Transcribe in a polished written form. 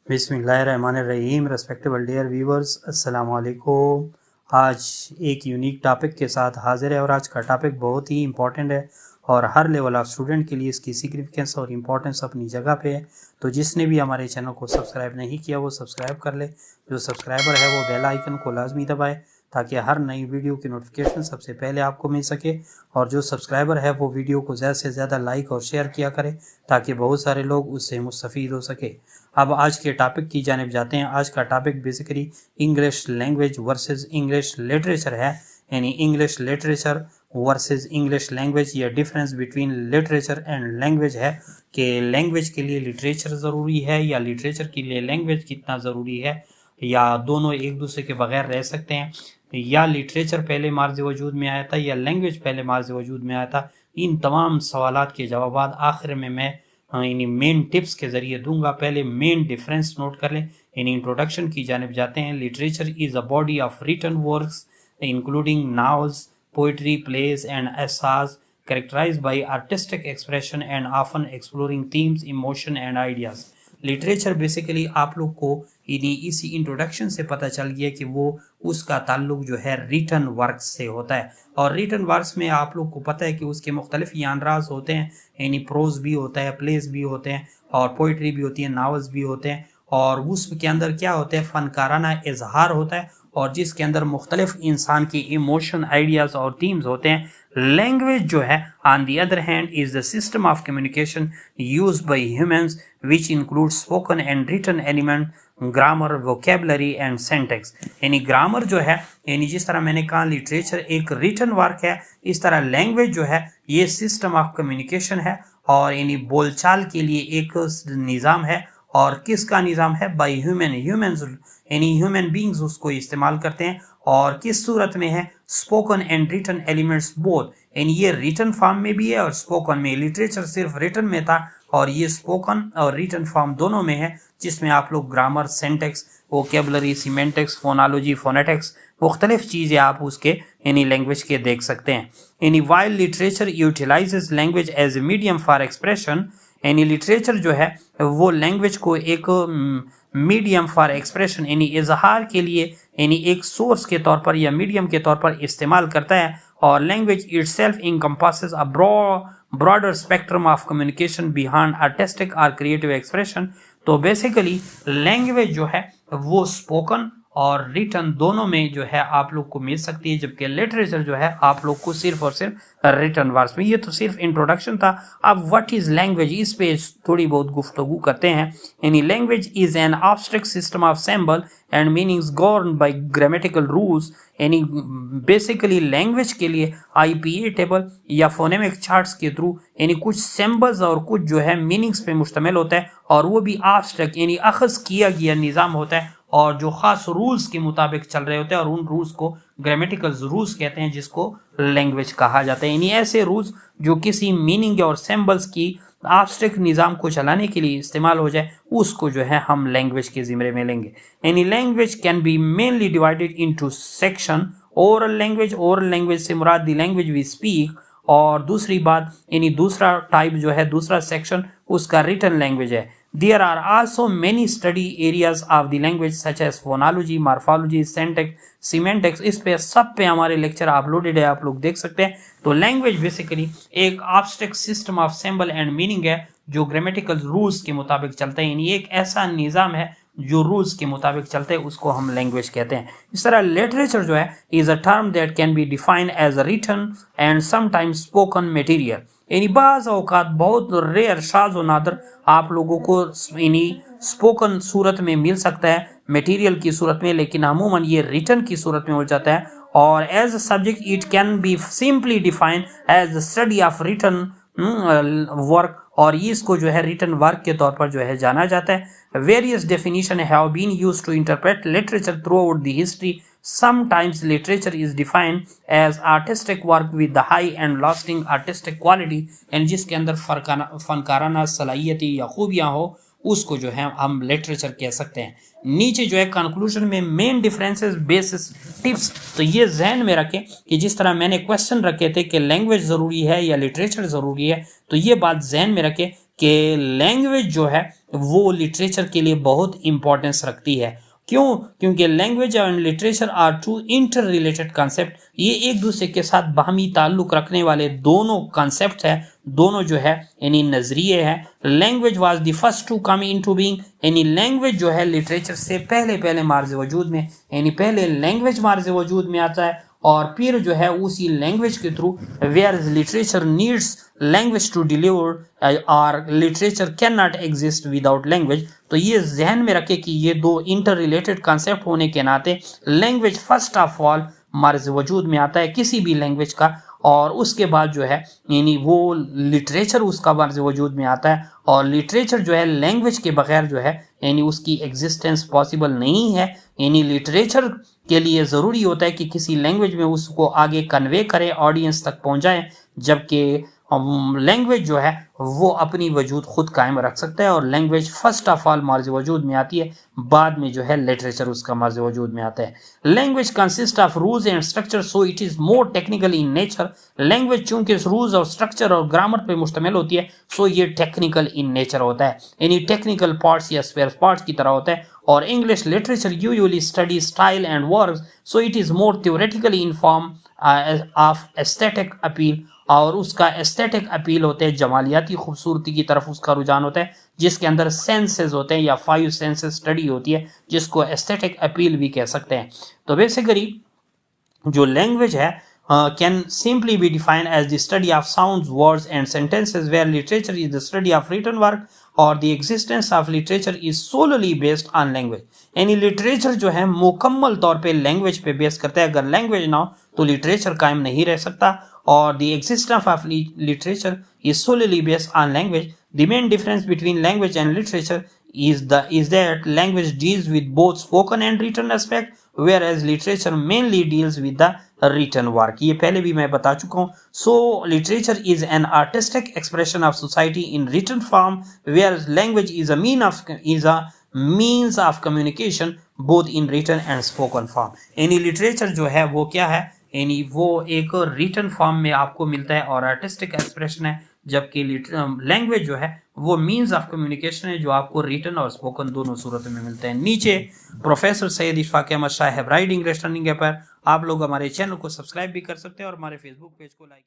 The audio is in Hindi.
बिस्मिल्लाहिर्रहमानिर्रहीम। रेस्पेक्टेबल डियर व्यूवर्स, अस्सलाम वालेकुम। आज एक यूनिक टॉपिक के साथ हाजिर है और आज का टॉपिक बहुत ही इंपॉर्टेंट है और हर लेवल ऑफ स्टूडेंट के लिए इसकी सिग्निफिकेंस और इम्पोर्टेंस अपनी जगह पे है। तो जिसने भी हमारे चैनल को सब्सक्राइब नहीं किया वो सब्सक्राइब कर ले। जो सब्सक्राइबर है वो बेल आइकन को लाजमी दबाए ताकि हर नई वीडियो की नोटिफिकेशन सबसे पहले आपको मिल सके। और जो सब्सक्राइबर है वो वीडियो को ज़्यादा से ज़्यादा लाइक और शेयर किया करे ताकि बहुत सारे लोग उससे मुस्तफ़ीद हो सके। अब आज के टॉपिक की जानिब जाते हैं। आज का topic basically English language versus English literature है, यानी English literature versus English language. या difference between literature and language है कि लैंग्वेज के लिए लिटरेचर ज़रूरी है या लिटरेचर के लिए लैंग्वेज कितना ज़रूरी है, या दोनों एक दूसरे के बगैर रह सकते हैं, या लिटरेचर पहले मार्ज़ वजूद में आया था या लैंग्वेज पहले मार्ज़ वजूद में आया था। इन तमाम सवालात के जवाब आखिर में मैं इन मेन टिप्स के ज़रिए दूंगा। पहले मेन डिफरेंस नोट कर लें। इन इंट्रोडक्शन की जानिब जाते हैं। Literature is a body of written works including novels, poetry, plays and essays characterized by artistic expression and often exploring themes, emotion and ideas। Literature basically आप लोग को इसी इंट्रोडक्शन से पता चल गया कि वो उसका ताल्लुक जो है रिटन वर्क्स से होता है। और रिटन वर्क्स में आप लोग को पता है कि उसके मुख्तलिफ यानराज होते हैं, यानी प्रोज भी होता है, प्लेस भी होते हैं और पोइट्री भी होती है, नावल्स भी होते हैं। और उसके अंदर क्या होता है, फ़नकाराना इजहार होता है और जिसके अंदर मुख्तलिफ इंसान की इमोशन, आइडियाज़ और थीम्स होते हैं। लैंग्वेज जो है on the other hand is the system of communication use by humans which include spoken and written element, grammar, vocabulary and syntax. यानी ग्रामर जो है, यानी जिस तरह मैंने कहा लिटरेचर एक रिटन वर्क है, इस तरह लैंग्वेज जो है ये सिस्टम ऑफ कम्युनिकेशन है और यानी बोलचाल के लिए एक निज़ाम है। और किसका निज़ाम है? बाई ह्यूमन्स, यानी ह्यूमन बींग्स उसको इस्तेमाल करते हैं। और किस सूरत में है? Spoken and written elements both, यानी ये रिटन फॉर्म में भी है और स्पोकन में। लिटरेचर सिर्फ रिटन में था और ये स्पोकन और रिटन फॉर्म दोनों में है, जिसमें आप लोग ग्रामर, सेंटेक्स, वोकेबलरी, सीमेंटेक्स, फोनोलॉजी, फोनेटिक्स, मुख्तलिफ चीज़ें आप उसके यानी लैंग्वेज के देख सकते हैं। यानी while literature utilises language as a medium for expression, यानी लिटरेचर जो है वो लैंग्वेज को एक मीडियम फॉर एक्सप्रेशन यानी इजहार के लिए, यानी एक सोर्स के तौर पर या मीडियम के तौर पर इस्तेमाल करता है। और language itself encompasses a broader spectrum of communication beyond artistic or creative expression। तो बेसिकली लैंग्वेज जो है वो स्पोकन और रिटन दोनों में जो है आप लोग को मिल सकती है, जबकि लिटरेचर जो है आप लोग को सिर्फ और सिर्फ रिटन वर्ड्स में। ये तो सिर्फ इंट्रोडक्शन था। अब व्हाट इज लैंग्वेज, इस पे थोड़ी बहुत गुफ्तगू करते हैं। यानी language is an abstract system of symbol and meanings governed bye grammatical rules. यानी बेसिकली लैंग्वेज के लिए IPA टेबल या फोनेमिक चार्ट्स के थ्रू यानी कुछ सिंबल्स और कुछ जो है मीनिंग्स पे मुश्तमिल होता है और वो भी एब्स्ट्रैक्ट यानी अखज़ किया गया निज़ाम होता है और जो ख़ास रूल्स के मुताबिक चल रहे होते हैं और उन रूल्स को ग्रामेटिकल रूल्स कहते हैं, जिसको लैंग्वेज कहा जाता है। यानी ऐसे रूल्स जो किसी मीनिंग और सिंबल्स की एब्स्ट्रैक्ट निज़ाम को चलाने के लिए इस्तेमाल हो जाए, उसको जो है हम लैंग्वेज के ज़िम्मे में लेंगे। यानी language can be mainly divided into section. Oral language से मुराद दी लैंग्वेज वी स्पीक, और दूसरी बात यानी दूसरा टाइप जो है, दूसरा सेक्शन उसका रिटन लैंग्वेज है। There are also many study areas of the language such as phonology, morphology, syntax, semantics। इस पे सब पे हमारे लेक्चर अपलोडेड है, आप लोग देख सकते हैं। तो लैंग्वेज बेसिकली एक abstract system of symbol and meaning है जो ग्रामेटिकल रूल्स के मुताबिक चलता है, यानी एक ऐसा निज़ाम है जो रूल्स के मुताबिक चलते हैं, उसको हम लैंग्वेज कहते हैं। इस तरह लिटरेचर जो है is a term that can be defined as a written and sometimes spoken material. यानी बाज़ औक़ात बहुत रेयर, शाज़ और नादर आप लोगों को यानी स्पोकन सूरत में मिल सकता है, मटेरियल की सूरत में, लेकिन अमूमन ये रिटन की सूरत में हो जाता है। और as a subject it can be simply defined as the study of written work, और इसको जो है रिटन वर्क के तौर पर जो है जाना जाता है। Various definition have been used to interpret literature throughout the history. Sometimes literature is defined as artistic work with the high and lasting artistic quality, and जिसके अंदर फनकाराना सलाहियती या खूबियाँ हो, उसको जो है हम लिटरेचर कह सकते हैं। नीचे जो है कंक्लूजन में मेन डिफरेंसेस, बेसिस, टिप्स, तो ये जहन में रखें कि जिस तरह मैंने क्वेश्चन रखे थे कि लैंग्वेज ज़रूरी है या लिटरेचर ज़रूरी है, तो ये बात जहन में रखें कि लैंग्वेज जो है वो लिटरेचर के लिए बहुत इंपॉर्टेंस रखती है। क्यों? क्योंकि language and literature are two interrelated concept, ये एक दूसरे के साथ बाहमी ताल्लुक रखने वाले दोनों कॉन्सेप्ट है, दोनों जो है यानी नजरिए हैं। Language was the first to come into being, यानी लैंग्वेज जो है लिटरेचर से पहले मार्ज वजूद में, यानी पहले लैंग्वेज मार्ज वजूद में आता है और फिर जो है उसी लैंग्वेज के through, where literature needs language to deliver और literature can not exist without language. तो ये जहन में रखे कि ये दो इंटर रिलेटेड कॉन्सेप्ट होने के नाते लैंग्वेज फर्स्ट ऑफ ऑल मार्ज वजूद में आता है किसी भी लैंग्वेज का, और उसके बाद जो है यानी वो लिटरेचर उसका मार्ज वजूद में आता है, और लिटरेचर जो है लैंग्वेज के बगैर जो है यानी उसकी एग्जिस्टेंस पॉसिबल नहीं है। यानी लिटरेचर के लिए ज़रूरी होता है कि किसी लैंग्वेज में उसको आगे कन्वे करें, ऑडियंस तक पहुंचाएं, जबकि लैंग्वेज जो है वो अपनी वजूद खुद कायम रख सकता है, और लैंग्वेज फर्स्ट ऑफ ऑल मार्ज वजूद में आती है, बाद में जो है लिटरेचर उसका मार्ज वजूद में आता है। Language consist of rules and structure, so it is more technical in nature. Language चूंकि रूल्स और स्ट्रक्चर और ग्रामर पे मुश्तमिल होती है, सो ये टेक्निकल इन नेचर होता है, यानी टेक्निकल पार्ट्स या स्पेयर पार्ट्स की तरह होता है। और English literature usually study style and words, so it is more theoretically in form of aesthetic appeal, और उसका एस्थेटिक अपील होते हैं, जमालियाती खूबसूरती की तरफ उसका रुझान होता है, जिसके अंदर सेंसेस होते हैं या 5 सेंसेस स्टडी होती है, जिसको एस्थेटिक अपील भी कह सकते हैं। तो बेसिकली जो लैंग्वेज है can simply be defined as the study of sounds, words and sentences, where literature is the study of written work or the existence of literature is solely based on language। यानी लिटरेचर जो है मुकम्मल तौर पे लैंग्वेज पे बेस करता है, अगर लैंग्वेज ना हो तो लिटरेचर कायम नहीं रह सकता, और the existence of literature is solely based on language। The main difference between language and literature is that language deals with both spoken and written aspect, whereas literature mainly deals with the written work। ये पहले भी मैं बता चुका हूँ। So literature is an artistic expression of society in written form, whereas language is a means of communication both in written and spoken form। यानी लिटरेचर जो है वो क्या है, यानी वो एक रिटन फॉर्म में आपको मिलता है और आर्टिस्टिक एक्सप्रेशन है, जबकि लैंग्वेज जो है वो मींस ऑफ कम्युनिकेशन है, जो आपको रिटन और स्पोकन दोनों सूरतों में मिलते हैं। नीचे प्रोफेसर सैयद इशफाक अहमद शाह है राइट इंग्लिश लर्निंग ऐप पर, आप लोग हमारे चैनल को सब्सक्राइब भी कर सकते हैं और हमारे फेसबुक पेज को लाइक